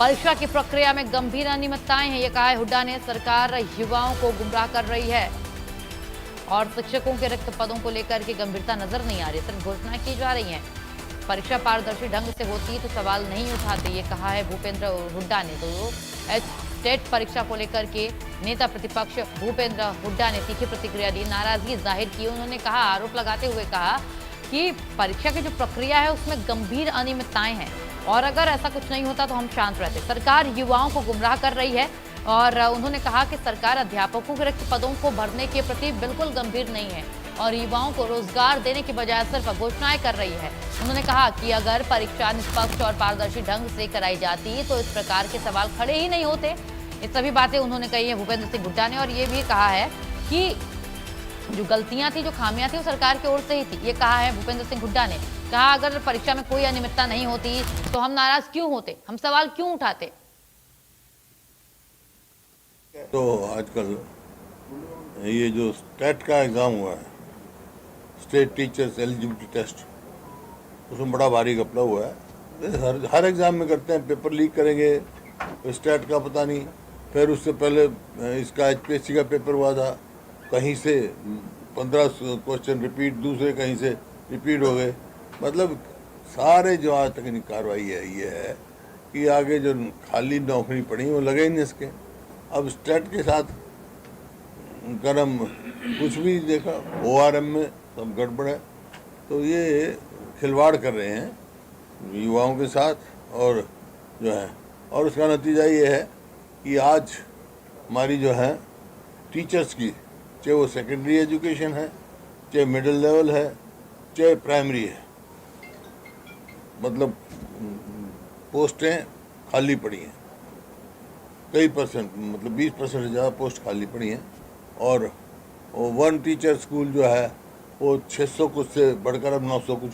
परीक्षा की प्रक्रिया में गंभीर अनियमितताएं हैं, ये कहा है हुड्डा ने। सरकार युवाओं को गुमराह कर रही है और शिक्षकों के रिक्त पदों को लेकर के गंभीरता नजर नहीं आ रही, सिर्फ घोषणाएं की जा रही हैं। परीक्षा पारदर्शी ढंग से होती तो सवाल नहीं उठाते, ये कहा है भूपेंद्र हुड्डा ने। तो टेट परीक्षा को लेकर के नेता प्रतिपक्ष भूपेंद्र हुड्डा ने तीखी प्रतिक्रिया दी, नाराजगी जाहिर की। उन्होंने कहा, आरोप लगाते हुए कहा कि परीक्षा की जो प्रक्रिया है उसमें गंभीर अनियमितताएं हैं और अगर ऐसा कुछ नहीं होता तो हम शांत रहते। सरकार युवाओं को गुमराह कर रही है और उन्होंने कहा कि सरकार अध्यापकों के रिक्त पदों को भरने के प्रति बिल्कुल गंभीर नहीं है और युवाओं को रोजगार देने की बजाय सिर्फ घोषणाएं कर रही है। उन्होंने कहा कि अगर परीक्षा निष्पक्ष और पारदर्शी ढंग से कराई जाती तो इस प्रकार के सवाल खड़े ही नहीं होते। ये सभी बातें उन्होंने कही है भूपेंद्र सिंह हुड्डा ने और ये भी कहा है कि जो गलतियां थी, जो खामियां थी, वो सरकार की ओर से ही थी, ये कहा है भूपेंद्र सिंह हुड्डा ने। कहा, अगर परीक्षा में कोई अनियमितता नहीं होती तो हम नाराज क्यों होते, हम सवाल क्यों उठाते। तो आजकल ये जो स्टेट का एग्ज़ाम हुआ है, स्टेट टीचर्स एलिजिबिलिटी टेस्ट, उसमें बड़ा भारी घपला हुआ है। हर एग्ज़ाम में करते हैं, पेपर लीक करेंगे, स्टेट का पता नहीं। फिर उससे पहले इसका एचपीएससी का पेपर हुआ था, कहीं से 15 क्वेश्चन रिपीट, दूसरे कहीं से रिपीट हो गए। मतलब सारे जो आज तक की कार्रवाई है ये है कि आगे जो खाली नौकरी पड़ी वो लगे ही नहीं इसके। अब स्टेट के साथ गरम कुछ भी देखा, ओआरएम में सब गड़बड़ है। तो ये खिलवाड़ कर रहे हैं युवाओं के साथ और जो है, और उसका नतीजा ये है कि आज हमारी जो है टीचर्स की, चाहे वो सेकेंडरी एजुकेशन है, चाहे मिडिल लेवल है, चाहे प्राइमरी है, मतलब पोस्टें खाली पड़ी हैं। कई परसेंट, मतलब 20% से ज़्यादा पोस्ट खाली पड़ी हैं। और वन टीचर स्कूल जो है वो 600 कुछ से बढ़कर अब 900 कुछ